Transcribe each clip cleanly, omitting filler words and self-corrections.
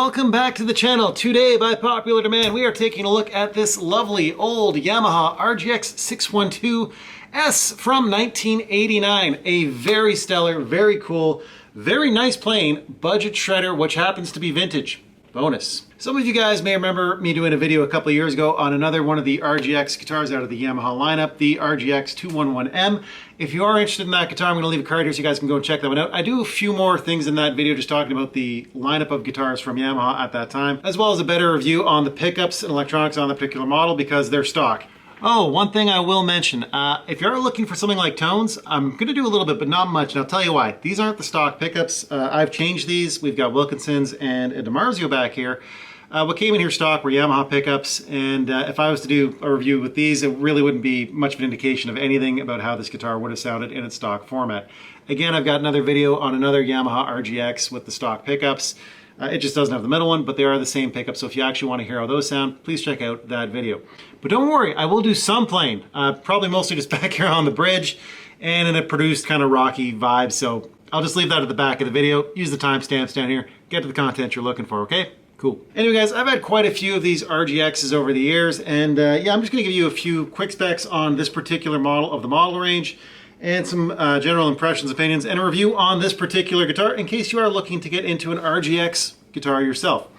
welcome back to the channel. Today, by popular demand, we are taking a look at this lovely old Yamaha RGX612S from 1989. A very stellar, very cool, very nice plane, budget shredder, which happens to be vintage. Bonus. Some of you guys may remember me doing a video a couple of years ago on another one of the RGX guitars out of the Yamaha lineup, the RGX211M. If you are interested in that guitar, I'm going to leave a card here so you guys can go and check that one out. I do a few more things in that video just talking about the lineup of guitars from Yamaha at that time, as well as a better review on the pickups and electronics on the particular model because they're stock. Oh, one thing I will mention, if you're looking for something like tones, I'm going to do a little bit, but not much, and I'll tell you why. These aren't the stock pickups. I've changed these. We've got Wilkinsons and a DiMarzio back here. What came in here stock were Yamaha pickups, and if I was to do a review with these, it really wouldn't be much of an indication of anything about how this guitar would have sounded in its stock format. Again, I've got another video on another Yamaha RGX with the stock pickups. It just doesn't have the middle one, but they are the same pickups, so if you actually want to hear how those sound, please check out that video. But don't worry, I will do some playing, probably mostly just back here on the bridge, and in a produced kind of rocky vibe, so I'll just leave that at the back of the video, use the timestamps down here, get to the content you're looking for, okay? Cool. Anyway guys, I've had quite a few of these RGXs over the years, and yeah, I'm just going to give you a few quick specs on this particular model of the model range, and some general impressions, opinions, and a review on this particular guitar in case you are looking to get into an RGX guitar yourself.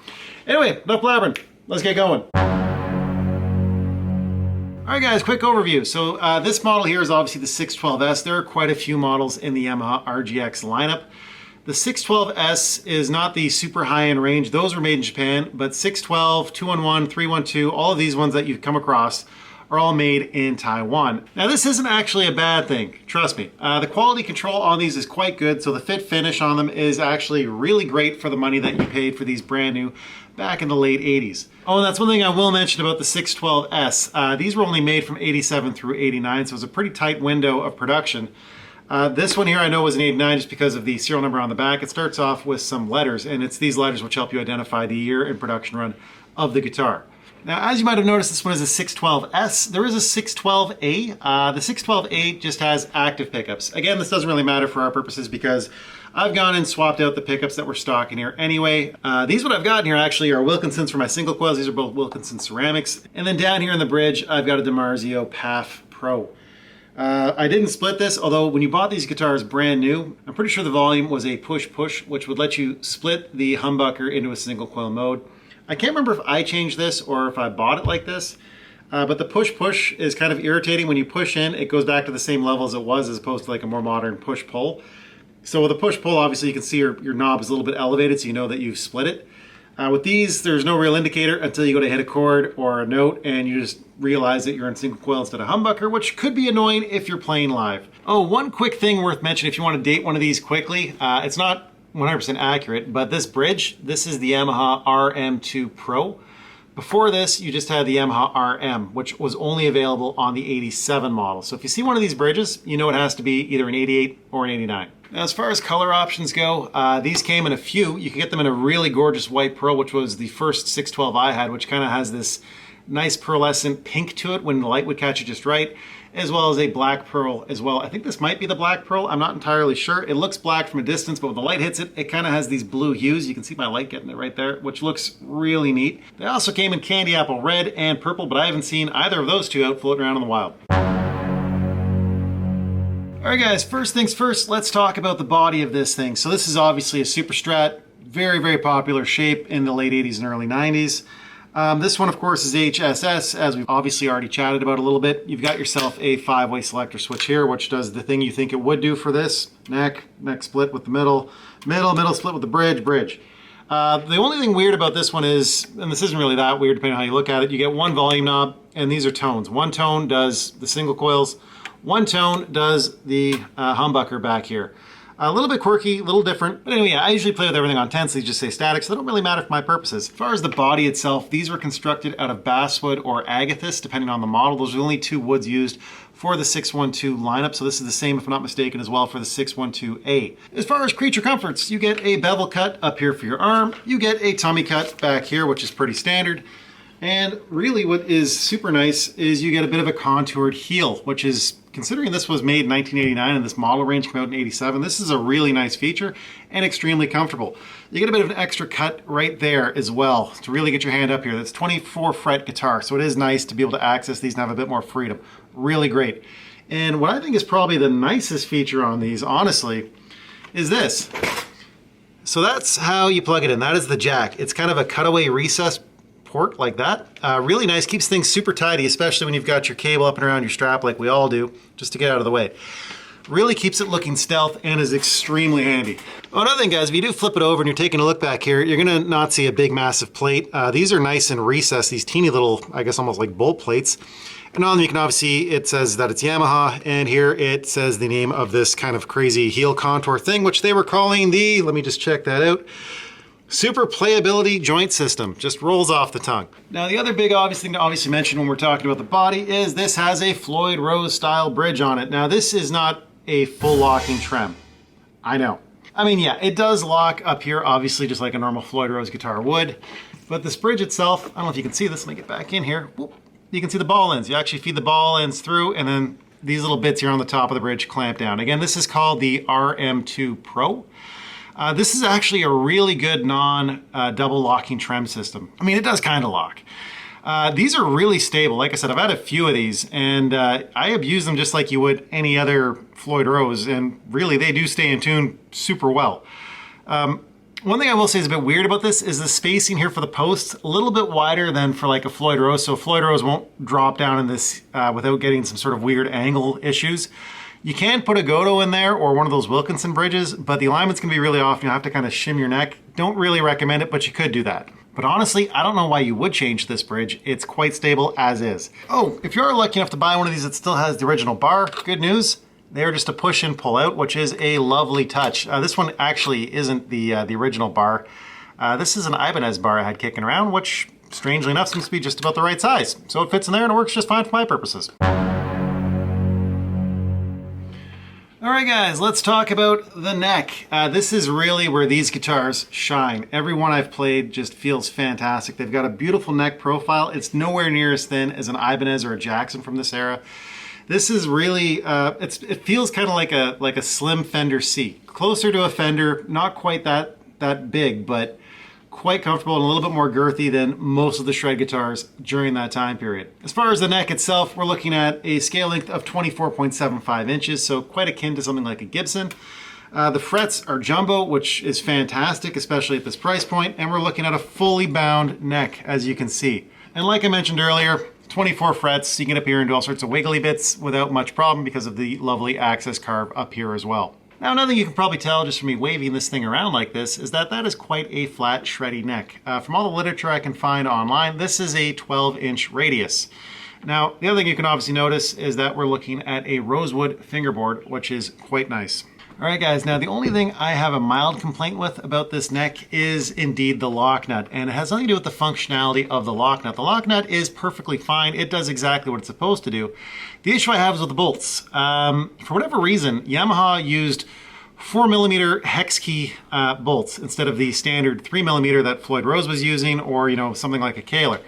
Anyway, enough blabbering. Let's get going. Alright guys, quick overview. So this model here is obviously the 612S. There are quite a few models in the Yamaha RGX lineup. The 612S is not the super high-end range. Those were made in Japan, but 612, 211, 312, all of these ones that you've come across are all made in Taiwan. Now this isn't actually a bad thing, trust me. The quality control on these is quite good, so the fit finish on them is actually really great for the money that you paid for these brand new back in the late 80s. Oh, and that's one thing I will mention about the 612S. These were only made from 87 through 89, so it was a pretty tight window of production. This one here I know was an 89 just because of the serial number on the back. It starts off with some letters, and it's these letters which help you identify the year and production run of the guitar. Now, as you might have noticed, this one is a 612S. There is a 612A. The 612A just has active pickups. Again, this doesn't really matter for our purposes because I've gone and swapped out the pickups that were stock in here anyway. These what I've got in here actually are Wilkinsons for my single coils. These are both Wilkinson ceramics. And then down here in the bridge, I've got a DiMarzio PAF Pro. I didn't split this, although when you bought these guitars brand new, I'm pretty sure the volume was a push-push, which would let you split the humbucker into a single coil mode. I can't remember if I changed this or if I bought it like this, but the push-push is kind of irritating. When you push in, it goes back to the same level as it was as opposed to like a more modern push-pull. So with a push-pull, obviously you can see your knob is a little bit elevated so you know that you've split it. With these, there's no real indicator until you go to hit a chord or a note and you just realize that you're in single coil instead of humbucker, which could be annoying if you're playing live. Oh, one quick thing worth mentioning if you want to date one of these quickly, it's not 100% accurate, but this bridge, this is the Yamaha RM2 Pro. Before this, you just had the Yamaha RM, which was only available on the 87 model. So if you see one of these bridges, you know it has to be either an 88 or an 89. Now, as far as color options go, these came in a few. You can get them in a really gorgeous white pearl, which was the first 612 I had, which kind of has this nice pearlescent pink to it when the light would catch it just right, as well as a black pearl as well. I think this might be the black pearl. I'm not entirely sure. It looks black from a distance, but when the light hits it, it kind of has these blue hues. You can see my light getting it right there, which looks really neat. They also came in candy apple red and purple, but I haven't seen either of those two out floating around in the wild. Alright guys, first things first, let's talk about the body of this thing. So this is obviously a Super Strat, very, very popular shape in the late 80s and early 90s. This one, of course, is HSS, as we've obviously already chatted about a little bit. You've got yourself a 5-way selector switch here, which does the thing you think it would do for this. Neck split with the middle split with the bridge. The only thing weird about this one is, and this isn't really that weird depending on how you look at it, you get one volume knob, and these are tones. One tone does the single coils, one tone does the humbucker back here. A little bit quirky, a little different, but anyway, yeah, I usually play with everything on 10, so these just say static, so they don't really matter for my purposes. As far as the body itself, these were constructed out of basswood or agathis, depending on the model. Those are the only two woods used for the 612 lineup, so this is the same, if I'm not mistaken, as well for the 612A. As far as creature comforts, you get a bevel cut up here for your arm, you get a tummy cut back here, which is pretty standard, and really what is super nice is you get a bit of a contoured heel, which is considering this was made in 1989 and this model range came out in 87, this is a really nice feature and extremely comfortable. You get a bit of an extra cut right there as well to really get your hand up here. That's 24 fret guitar, so it is nice to be able to access these and have a bit more freedom. Really great. And what I think is probably the nicest feature on these, honestly, is this. So that's how you plug it in. That is the jack. It's kind of a cutaway recess port like that. Really nice, keeps things super tidy, especially when you've got your cable up and around your strap like we all do, just to get out of the way. Really keeps it looking stealth and is extremely handy. Oh, another thing, guys, if you do flip it over and you're taking a look back here, you're gonna not see a big massive plate. These are nice and recessed, these teeny little, I guess almost like bolt plates. And on them you can obviously see it says that it's Yamaha, and here it says the name of this kind of crazy heel contour thing, which they were calling the, let me just check that out, Super Playability Joint System. Just rolls off the tongue. Now the other big obvious thing to obviously mention when we're talking about the body is this has a Floyd Rose style bridge on it. Now this is not a full locking trem. I know. I mean, yeah, it does lock up here, obviously, just like a normal Floyd Rose guitar would. But this bridge itself, I don't know if you can see this, let me get back in here. Whoop. You can see the ball ends. You actually feed the ball ends through, and then these little bits here on the top of the bridge clamp down. Again, this is called the RM2 Pro. This is actually a really good non-double locking trem system. I mean, it does kind of lock. These are really stable. Like I said, I've had a few of these, and I have used them just like you would any other Floyd Rose, and really they do stay in tune super well. One thing I will say is a bit weird about this is the spacing here for the posts, a little bit wider than for like a Floyd Rose, so Floyd Rose won't drop down in this without getting some sort of weird angle issues. You can put a Goto in there or one of those Wilkinson bridges, but the alignment's gonna be really off. You'll have to kind of shim your neck. Don't really recommend it, but you could do that. But honestly, I don't know why you would change this bridge. It's quite stable as is. Oh, if you're lucky enough to buy one of these that still has the original bar, good news. They're just a push and pull out, which is a lovely touch. This one actually isn't the original bar. This is an Ibanez bar I had kicking around, which strangely enough seems to be just about the right size. So it fits in there and it works just fine for my purposes. All right, guys, let's talk about the neck. This is really where these guitars shine. Every one I've played just feels fantastic. They've got a beautiful neck profile. It's nowhere near as thin as an Ibanez or a Jackson from this era. This is really, it feels kind of like a slim Fender C. Closer to a Fender, not quite that big, but quite comfortable and a little bit more girthy than most of the shred guitars during that time period. As far as the neck itself, we're looking at a scale length of 24.75 inches, so quite akin to something like a Gibson. The frets are jumbo, which is fantastic, especially at this price point, and we're looking at a fully bound neck, as you can see. And like I mentioned earlier, 24 frets, so you can get up here and do all sorts of wiggly bits without much problem because of the lovely access carve up here as well. Now, another thing you can probably tell just from me waving this thing around like this is that that is quite a flat, shreddy neck. From all the literature I can find online, this is a 12-inch radius. Now, the other thing you can obviously notice is that we're looking at a rosewood fingerboard, which is quite nice. All right, guys, now the only thing I have a mild complaint with about this neck is indeed the lock nut, and it has nothing to do with the functionality of the lock nut. The lock nut is perfectly fine. It does exactly what it's supposed to do. The issue I have is with the bolts. For whatever reason, Yamaha used 4mm hex key bolts instead of the standard 3mm that Floyd Rose was using, or something like a Kaler.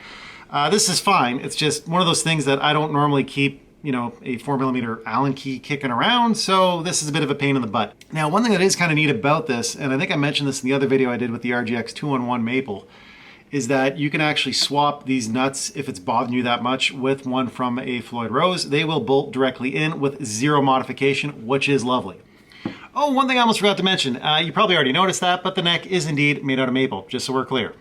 This is fine. It's just one of those things that I don't normally keep a 4mm Allen key kicking around, so this is a bit of a pain in the butt. Now, one thing that is kind of neat about this, and I think I mentioned this in the other video I did with the RGX612S Maple, is that you can actually swap these nuts if it's bothering you that much with one from a Floyd Rose. They will bolt directly in with zero modification, which is lovely. Oh, one thing I almost forgot to mention. You probably already noticed that, but the neck is indeed made out of maple, just so we're clear.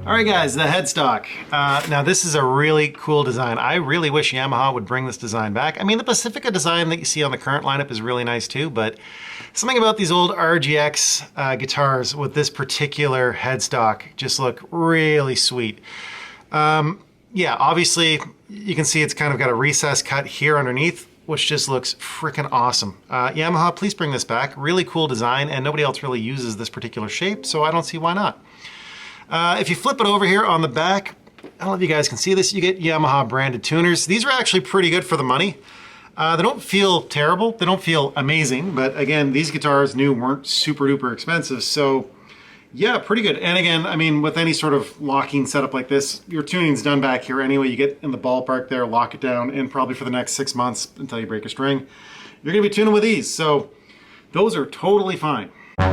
All right, guys, the headstock. Now, this is a really cool design. I really wish Yamaha would bring this design back. I mean, the Pacifica design that you see on the current lineup is really nice too, but something about these old RGX guitars with this particular headstock just look really sweet. Yeah, obviously, you can see it's kind of got a recess cut here underneath, which just looks freaking awesome. Yamaha, please bring this back. Really cool design, and nobody else really uses this particular shape, so I don't see why not. If you flip it over here on the back, I don't know if you guys can see this, you get Yamaha branded tuners. These are actually pretty good for the money. They don't feel terrible, they don't feel amazing, but again, these guitars new weren't super duper expensive, so Yeah, pretty good. And again, I mean, with any sort of locking setup like this, your tuning's done back here anyway. You get in the ballpark there, lock it down, and probably for the next 6 months until you break a string, you're gonna be tuning with these. So those are totally fine. All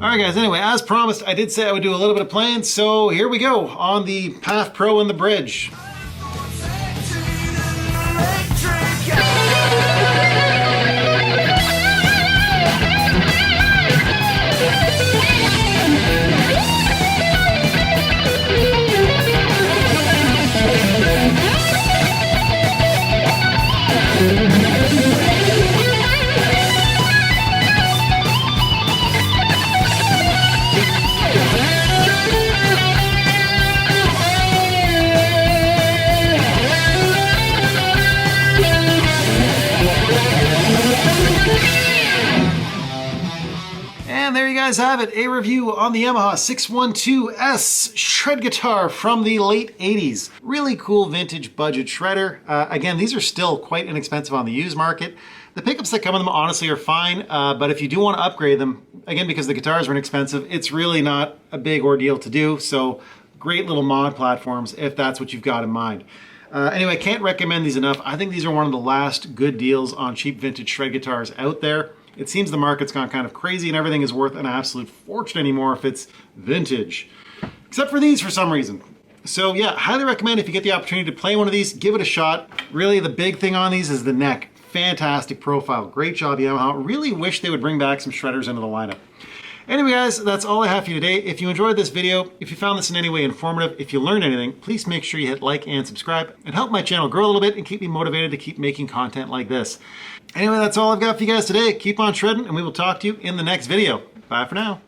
right, guys, anyway, as promised, I did say I would do a little bit of playing, so here we go on the Path Pro and the Bridge. And there you guys have it, a review on the Yamaha 612S shred guitar from the late 80s. Really cool vintage budget shredder. Again, these are still quite inexpensive on the used market. The pickups that come in them honestly are fine, but if you do want to upgrade them, again, because the guitars are inexpensive, it's really not a big ordeal to do. So great little mod platforms if that's what you've got in mind. Anyway, can't recommend these enough. I think these are one of the last good deals on cheap vintage shred guitars out there. It seems the market's gone kind of crazy and everything is worth an absolute fortune anymore if it's vintage. Except for these for some reason. So yeah, highly recommend if you get the opportunity to play one of these, give it a shot. Really the big thing on these is the neck. Fantastic profile. Great job, Yamaha. Really wish they would bring back some shredders into the lineup. Anyway, guys, that's all I have for you today. If you enjoyed this video, if you found this in any way informative, if you learned anything, please make sure you hit like and subscribe and help my channel grow a little bit and keep me motivated to keep making content like this. Anyway, that's all I've got for you guys today. Keep on shredding and we will talk to you in the next video. Bye for now.